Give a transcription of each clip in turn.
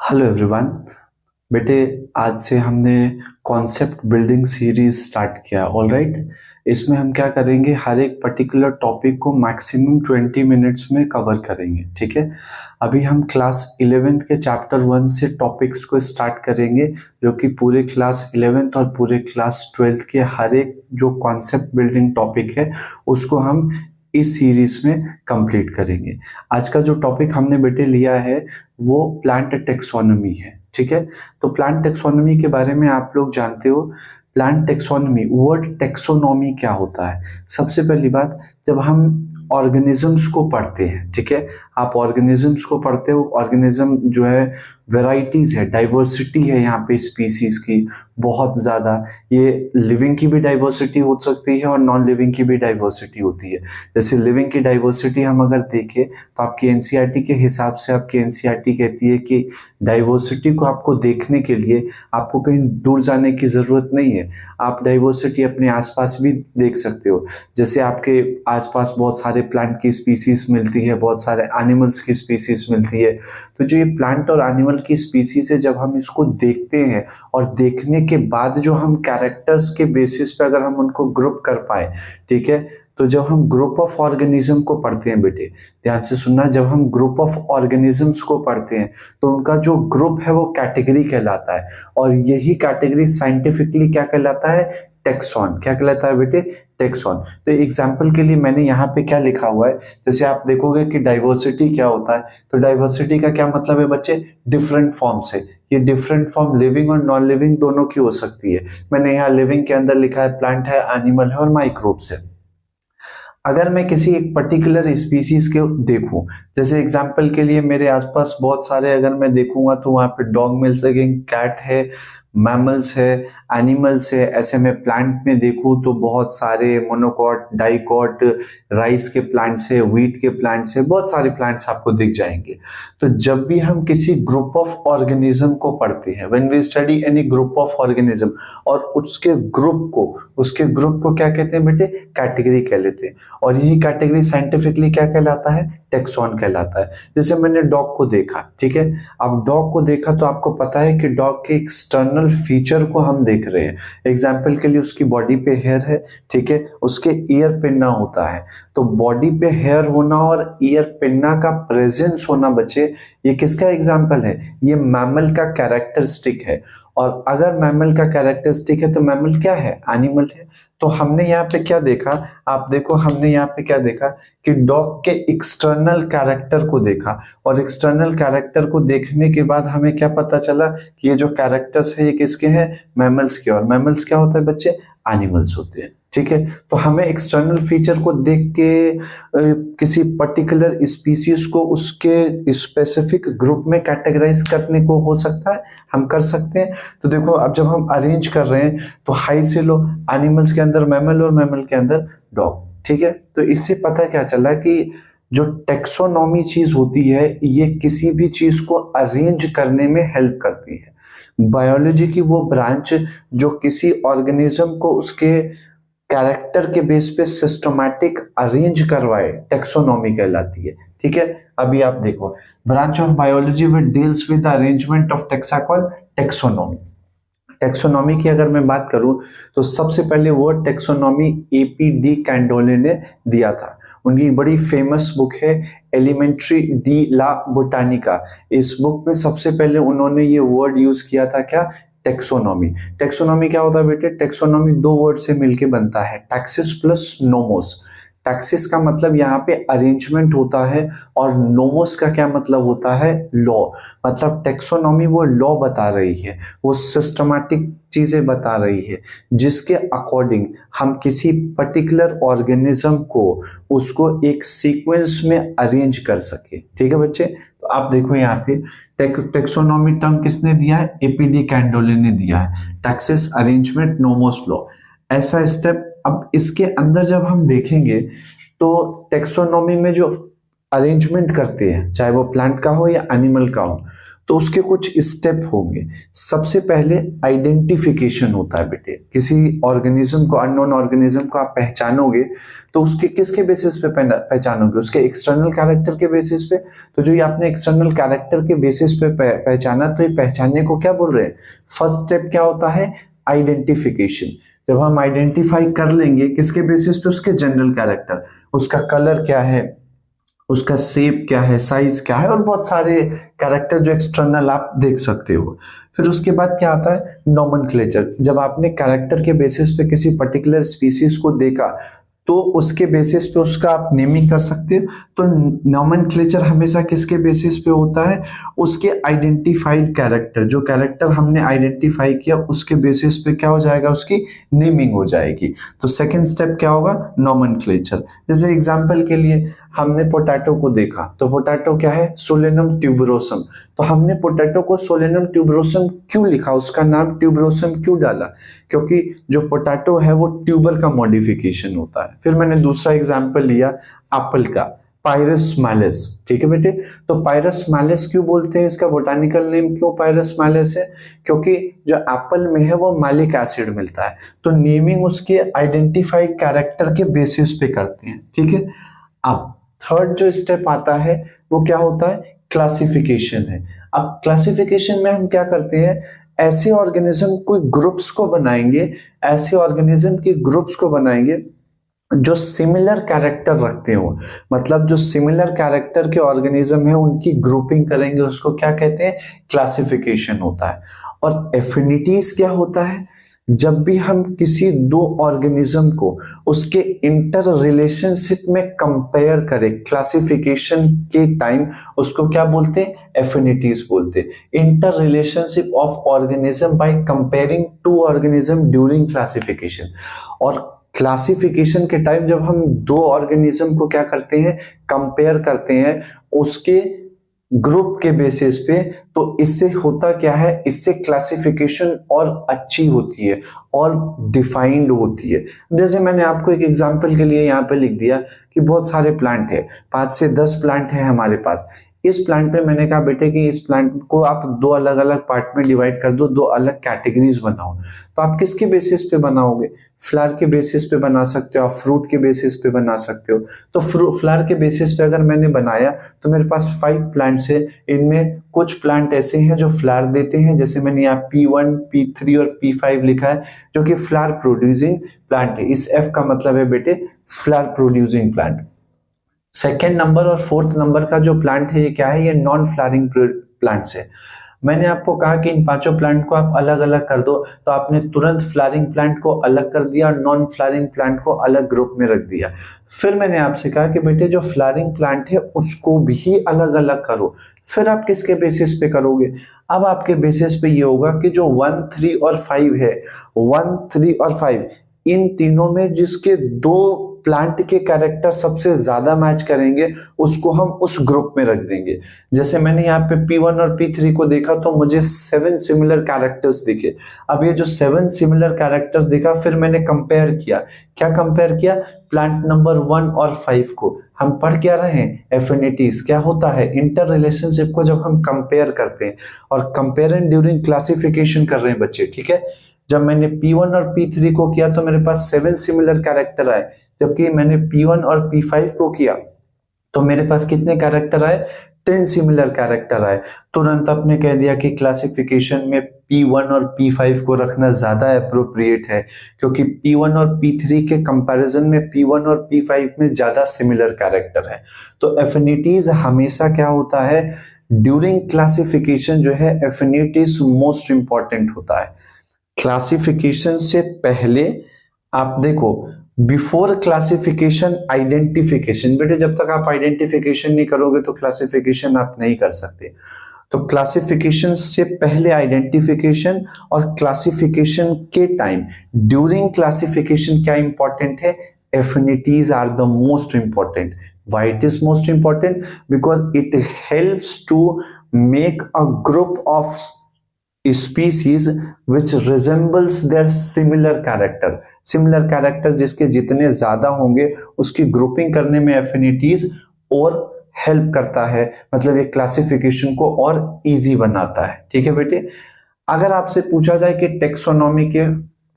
Hello everyone. बेटे, आज से हमने कॉन्सेप्ट बिल्डिंग सीरीज स्टार्ट किया। ऑलराइट, इसमें हम क्या करेंगे, हर एक पर्टिकुलर टॉपिक को मैक्सिमम 20 मिनट्स में कवर करेंगे। ठीक है, अभी हम क्लास 11th के चैप्टर 1 से टॉपिक्स को स्टार्ट करेंगे, जो कि पूरे क्लास 11th और पूरे क्लास 12th के हर एक जो कॉन्सेप्ट बिल्डिंग टॉपिक है उसको हम इस सीरीज में कंप्लीट करेंगे। आज का जो टॉपिक हमने बेटे लिया है वो प्लांट टेक्सोनॉमी है। ठीक है, तो प्लांट टेक्सोनॉमी के बारे में आप लोग जानते हो। प्लांट टेक्सोनॉमी, वर्ड टेक्सोनॉमी क्या होता है? सबसे पहली बात, जब हम ऑर्गेनिजम्स को पढ़ते हैं, ठीक है, आप ऑर्गेनिजम्स को पढ़ते हो, ऑर्गेनिज्म जो है वेराइटीज है, डाइवर्सिटी है यहाँ पे स्पीसीज की बहुत ज़्यादा। ये लिविंग की भी डाइवर्सिटी हो सकती है और नॉन लिविंग की भी डाइवर्सिटी होती है। जैसे लिविंग की डाइवर्सिटी हम अगर देखें तो आपकी एनसीईआरटी के हिसाब से आपकी एनसीईआरटी कहती है कि डाइवर्सिटी को आपको देखने के लिए आपको कहीं दूर जाने की ज़रूरत नहीं है, आप डाइवर्सिटी अपने आसपास भी देख सकते हो। जैसे आपके आसपास बहुत सारे प्लांट की स्पीसीज मिलती है, बहुत सारे एनिमल्स की स्पीसीज मिलती है। तो जो ये प्लांट और एनिमल की स्पीसीज है, जब हम इसको देखते हैं और देखने के बाद जो हम कैरेक्टर्स के बेसिस पे अगर हम उनको ग्रुप कर पाए, ठीक है, तो जब हम ग्रुप ऑफ ऑर्गेनिज्म को पढ़ते हैं, बेटे ध्यान से सुनना, जब हम ग्रुप ऑफ ऑर्गेनिजम्स को पढ़ते हैं तो उनका जो ग्रुप है वो कैटेगरी कहलाता है, और यही कैटेगरी साइंटिफिकली क्या कहलाता है? टेक्सॉन। क्या कहलाता है बेटे? टेक्सॉन। तो एग्जाम्पल के लिए मैंने यहाँ पे क्या लिखा हुआ है, जैसे आप देखोगे कि डाइवर्सिटी क्या होता है, तो डाइवर्सिटी का क्या मतलब है बच्चे? डिफरेंट फॉर्म से। ये डिफरेंट फॉर्म लिविंग और नॉन लिविंग दोनों की हो सकती है। मैंने यहाँ लिविंग के अंदर लिखा है प्लांट है, एनिमल है और माइक्रोब्स है। अगर मैं किसी एक पर्टिकुलर स्पीसीज के देखूं, जैसे एग्जांपल के लिए मेरे आसपास बहुत सारे अगर मैं देखूंगा तो वहां पे डॉग मिल सकेंगे, कैट है, मैमल्स है, एनिमल्स है। ऐसे में प्लांट में देखूं तो बहुत सारे मोनोकॉट, डाइकॉट, राइस के प्लांट्स है, व्हीट के प्लांट्स है, बहुत सारे प्लांट्स आपको दिख जाएंगे। तो जब भी हम किसी ग्रुप ऑफ ऑर्गेनिज्म को पढ़ते हैं, when we study any group of organism, और उसके ग्रुप को क्या कहते हैं बेटे? कैटेगरी कह लेते हैं। और यही कैटेगरी साइंटिफिकली क्या कहलाता है? टेक्सॉन कहलाता है। जैसे मैंने डॉग को देखा, ठीक है, अब डॉग को देखा तो आपको पता है कि डॉग के एक्सटर्नल फीचर को हम देख रहे हैं। एग्जाम्पल के लिए उसकी बॉडी पे हेयर है, ठीक है, उसके ईयर पिन्ना होता है। तो बॉडी पे हेयर होना और ईयर पिन्ना का प्रेजेंस होना बच्चे, ये किसका एग्जाम्पल है? ये मैमल का कैरेक्टरिस्टिक है। और अगर मैमल का कैरेक्टरिस्टिक है तो मैमल क्या है? एनिमल है। तो हमने यहाँ पे क्या देखा, आप देखो, हमने यहाँ पे क्या देखा कि डॉग के एक्सटर्नल कैरेक्टर को देखा, और एक्सटर्नल कैरेक्टर को देखने के बाद हमें क्या पता चला कि ये जो कैरेक्टर्स है ये किसके हैं? मैमल्स के। और मैमल्स क्या होता है बच्चे? एनिमल्स होते हैं। ठीक है, तो हमें एक्सटर्नल फीचर को देख के किसी पर्टिकुलर स्पीसीज को उसके स्पेसिफिक ग्रुप में कैटेगराइज करने को हो सकता है, हम कर सकते हैं। तो देखो, अब जब हम अरेंज कर रहे हैं तो हाई से लो, एनिमल्स के अंदर मैमल और मैमल के अंदर डॉग। ठीक है, तो इससे पता क्या चला कि जो टेक्सोनॉमी चीज होती है ये किसी भी चीज को अरेंज करने में हेल्प करती है। बायोलॉजी की वो ब्रांच जो किसी ऑर्गेनिज्म को उसके कैरेक्टर के बेस पे सिस्टमैटिक अरेंज करवाए, टेक्सोनॉमी कहलाती है। ठीक है, अभी आप देखो, branch of biology which deals with arrangement of taxa called taxonomy. Taxonomy की अगर मैं बात करूं तो सबसे पहले वर्ड टेक्सोनॉमी एपीडी कैंडोले ने दिया था। उनकी बड़ी फेमस बुक है एलिमेंट्री डी ला बोटानिका। इस बुक में सबसे पहले उन्होंने ये वर्ड यूज किया था, क्या? टेक्सोनॉमी। टेक्सोनॉमी क्या होता है बेटे? टेक्सोनॉमी दो वर्ड से मिलके बनता है, टैक्सिस प्लस नोमोस। टैक्सिस का मतलब यहाँ पे अरेंजमेंट होता है, और नोमोस का क्या मतलब होता है? लॉ। मतलब टेक्सोनॉमी वो लॉ बता रही है, वो सिस्टमैटिक चीजें बता रही है जिसके अकॉर्डिंग हम किसी पर्टिकुलर ऑर्गेनिज्म को उसको एक सीक्वेंस में अरेंज कर सके। ठीक है बच्चे, तो आप देखो यहाँ पे टेक्सोनॉमी टर्म किसने दिया है? एपीडी कैंडोले ने दिया है, टैक्सिस, अरेंजमेंट, नोमोस, लॉ। ऐसा स्टेप। अब इसके अंदर जब हम देखेंगे तो टेक्सोनॉमी में जो अरेंजमेंट करते हैं, चाहे वो प्लांट का हो या एनिमल का हो, तो उसके कुछ स्टेप होंगे। सबसे पहले आइडेंटिफिकेशन होता है बेटे। किसी ऑर्गेनिज्म को, अननोन ऑर्गेनिज्म को आप पहचानोगे तो उसके किसके बेसिस पे पहचानोगे? उसके एक्सटर्नल कैरेक्टर के बेसिस पे। तो जो ये आपने एक्सटर्नल कैरेक्टर के बेसिस पे पहचाना, तो ये पहचानने को क्या बोल रहे हैं? फर्स्ट स्टेप क्या होता है? आइडेंटिफिकेशन। जब हम आइडेंटिफाई कर लेंगे किसके बेसिस पे? उसके जनरल कैरेक्टर, उसका कलर क्या है, उसका शेप क्या है, साइज क्या है, और बहुत सारे कैरेक्टर जो एक्सटर्नल आप देख सकते हो। फिर उसके बाद क्या आता है? नॉमेनक्लेचर। जब आपने कैरेक्टर के बेसिस पे किसी पर्टिकुलर स्पीसीज को देखा तो उसके बेसिस पे उसका आप नेमिंग कर सकते हो। तो नॉमेनक्लेचर हमेशा किसके बेसिस पे होता है? उसके आइडेंटिफाइड कैरेक्टर, जो कैरेक्टर हमने आइडेंटिफाई किया उसके बेसिस पे क्या हो जाएगा? उसकी नेमिंग हो जाएगी। तो सेकंड स्टेप क्या होगा? नॉमेनक्लेचर। जैसे एग्जांपल के लिए हमने पोटैटो को देखा, तो पोटैटो क्या है? Solanum tuberosum. तो हमने पोटैटो को सोलेनम ट्यूबरोसम क्यों लिखा? उसका नाम ट्यूबरोसम क्यों डाला? क्योंकि जो पोटैटो है वो ट्यूबर का मॉडिफिकेशन होता है। फिर मैंने दूसरा एग्जांपल लिया एप्पल का, पायरस मैलिस। ठीक है बेटे, तो पायरस मैलिस क्यों बोलते हैं? इसका बोटानिकल नेम क्यों पायरस मैलिस है? क्योंकि जो एप्पल में है वो मैलिक एसिड मिलता है। तो नेमिंग उसके आइडेंटिफाइड कैरेक्टर के बेसिस पे करते हैं। ठीक है। अब थर्ड जो स्टेप आता है वो क्या होता है? क्लासिफिकेशन है। अब क्लासिफिकेशन में हम क्या करते हैं? ऐसे ऑर्गेनिज्म कोई ग्रुप्स को बनाएंगे, ऐसे ऑर्गेनिज्म के ग्रुप्स को बनाएंगे जो सिमिलर कैरेक्टर रखते हो। मतलब जो सिमिलर कैरेक्टर के ऑर्गेनिज्म है उनकी ग्रुपिंग करेंगे, उसको क्या कहते हैं? क्लासिफिकेशन होता है। और एफिनिटीज क्या होता है? जब भी हम किसी दो ऑर्गेनिज्म को उसके इंटर रिलेशनशिप में कंपेयर करें क्लासिफिकेशन के टाइम, उसको क्या बोलते हैं? एफिनिटीज बोलते हैं। Inter relationship of organism by comparing two organism during classification. और क्लासिफिकेशन के टाइम जब हम दो ऑर्गेनिज्म को क्या करते हैं? कंपेयर करते हैं उसके ग्रुप के बेसिस पे, तो इससे होता क्या है? इससे क्लासिफिकेशन और अच्छी होती है और डिफाइंड होती है। जैसे मैंने आपको एक एग्जांपल के लिए यहाँ पे लिख दिया कि बहुत सारे प्लांट है, 5 से 10 प्लांट है हमारे पास। इस प्लांट पे मैंने कहा बेटे कि इस प्लांट को आप दो अलग अलग पार्ट में डिवाइड कर दो, दो अलग कैटेगरीज बनाओ। तो आप किसके बेसिस पे बनाओगे? फ्लावर के बेसिस पे बना सकते हो, आप फ्रूट के बेसिस पे बना सकते हो। तो फ्लावर के बेसिस पे अगर मैंने बनाया तो मेरे पास 5 प्लांट्स है। इनमें कुछ प्लांट ऐसे हैं जो फ्लावर देते हैं, जैसे मैंने यहाँ P1, P3 और P5 लिखा है, जो कि फ्लावर प्रोड्यूसिंग प्लांट है। इस F का मतलब है बेटे flower producing plant. Second number और फोर्थ नंबर का जो प्लांट है ये क्या है? ये नॉन फ्लावरिंग प्लांट्स है। मैंने आपको कहा कि इन पांचों प्लांट को आप अलग अलग कर दो, तो आपने तुरंत फ्लावरिंग प्लांट को अलग कर दिया और नॉन फ्लावरिंग प्लांट को अलग ग्रुप में रख दिया। फिर मैंने आपसे कहा कि बेटे जो फ्लावरिंग प्लांट है उसको भी अलग अलग करो। फिर आप किसके बेसिस पे करोगे? अब आपके बेसिस पे ये होगा कि जो 1, 3 और 5 है, 1, 3 और 5 इन तीनों में जिसके दो प्लांट के कैरेक्टर सबसे ज्यादा मैच करेंगे उसको हम उस ग्रुप में रख देंगे। जैसे मैंने यहाँ पे P1 और P3 को देखा तो मुझे 7 सिमिलर कैरेक्टर्स दिखे। अब ये जो 7 सिमिलर कैरेक्टर्स दिखा, फिर मैंने कंपेयर किया। क्या कंपेयर किया? प्लांट नंबर 1 और 5 को। हम पढ़ क्या रहे हैं? एफिनिटीज। क्या होता है? इंटर रिलेशनशिप को जब हम कंपेयर करते हैं, और कंपेयर ड्यूरिंग क्लासिफिकेशन कर रहे हैं बच्चे। ठीक है। जब मैंने P1 और P3 को किया तो मेरे पास 7 सिमिलर कैरेक्टर आए, जबकि मैंने P1 और P5 को किया तो मेरे पास कितने कैरेक्टर आए? 10 सिमिलर कैरेक्टर आए। तुरंत आपने कह दिया कि क्लासिफिकेशन में P1 और P5 को रखना ज्यादा अप्रोप्रिएट है, क्योंकि P1 और P3 के कंपैरिजन में P1 और P5 में ज्यादा सिमिलर कैरेक्टर है। तो एफिनिटीज हमेशा क्या होता है? ड्यूरिंग क्लासिफिकेशन जो है एफिनिटीज मोस्ट इंपॉर्टेंट होता है। क्लासिफिकेशन से पहले आप देखो, बिफोर क्लासिफिकेशन आइडेंटिफिकेशन। बेटे जब तक आप आइडेंटिफिकेशन नहीं करोगे तो क्लासिफिकेशन आप नहीं कर सकते। तो क्लासिफिकेशन से पहले आइडेंटिफिकेशन, और क्लासिफिकेशन के टाइम ड्यूरिंग क्लासिफिकेशन क्या इंपॉर्टेंट है? Affinities are the most important. Why it is most important? Because it helps to make a group of species which resembles their similar character जिसके जितने ज्यादा होंगे उसकी ग्रुपिंग करने में एफिनिटीज और हेल्प करता है, मतलब ये क्लासिफिकेशन को और इजी बनाता है। ठीक है बेटे, अगर आपसे पूछा जाए कि टेक्सोनॉमी के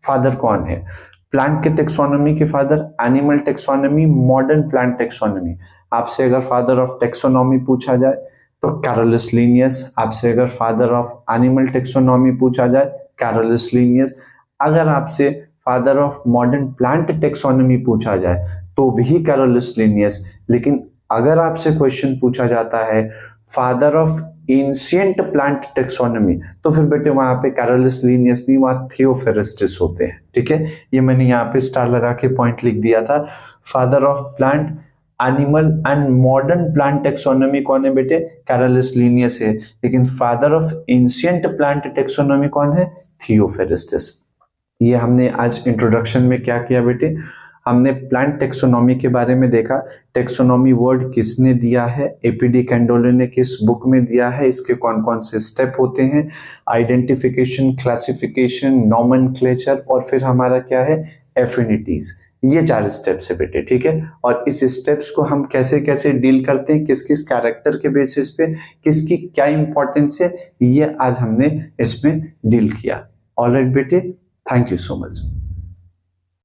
फादर कौन है, प्लांट के टेक्सोनॉमी के father, animal taxonomy, modern plant taxonomy, आपसे अगर फादर ऑफ टेक्सोनॉमी पूछा जाए तो कैरोलस लिनियस, आपसे अगर फादर ऑफ एनिमल टेक्सोनॉमी पूछा जाए कैरोलस लिनियस, अगर आपसे father of modern plant taxonomy पूछा जाए तो भी कैरोलस लिनियस। लेकिन अगर आपसे क्वेश्चन पूछा जाता है father of ancient plant taxonomy तो फिर बेटे वहां पे कैरोलस लिनियस नहीं, वहां थियोफेरेस्टिस होते हैं। ठीक है, ये मैंने यहाँ पे स्टार लगा के पॉइंट लिख दिया था। Father of plant, animal and modern plant taxonomy कौन है बेटे, कैरोलस लिनियस है। लेकिन father of ancient plant taxonomy कौन है, थियोफेरेस्टिस। ये हमने आज इंट्रोडक्शन में क्या किया बेटे, हमने प्लांट टेक्सोनॉमी के बारे में देखा। टेक्सोनॉमी वर्ड किसने दिया है, एपीडी कैंडोले ने किस बुक में दिया है, इसके कौन कौन से स्टेप होते हैं, आइडेंटिफिकेशन, क्लासिफिकेशन, नॉमेनक्लेचर, और फिर हमारा क्या है, एफिनिटीज। ये 4 स्टेप्स है बेटे। ठीक है, और इस स्टेप्स को हम कैसे कैसे डील करते हैं, किस किस कैरेक्टर के बेसिस पे, किसकी क्या इंपॉर्टेंस है, ये आज हमने इसमें डील किया। ऑलराइट बेटे, थैंक यू सो मच।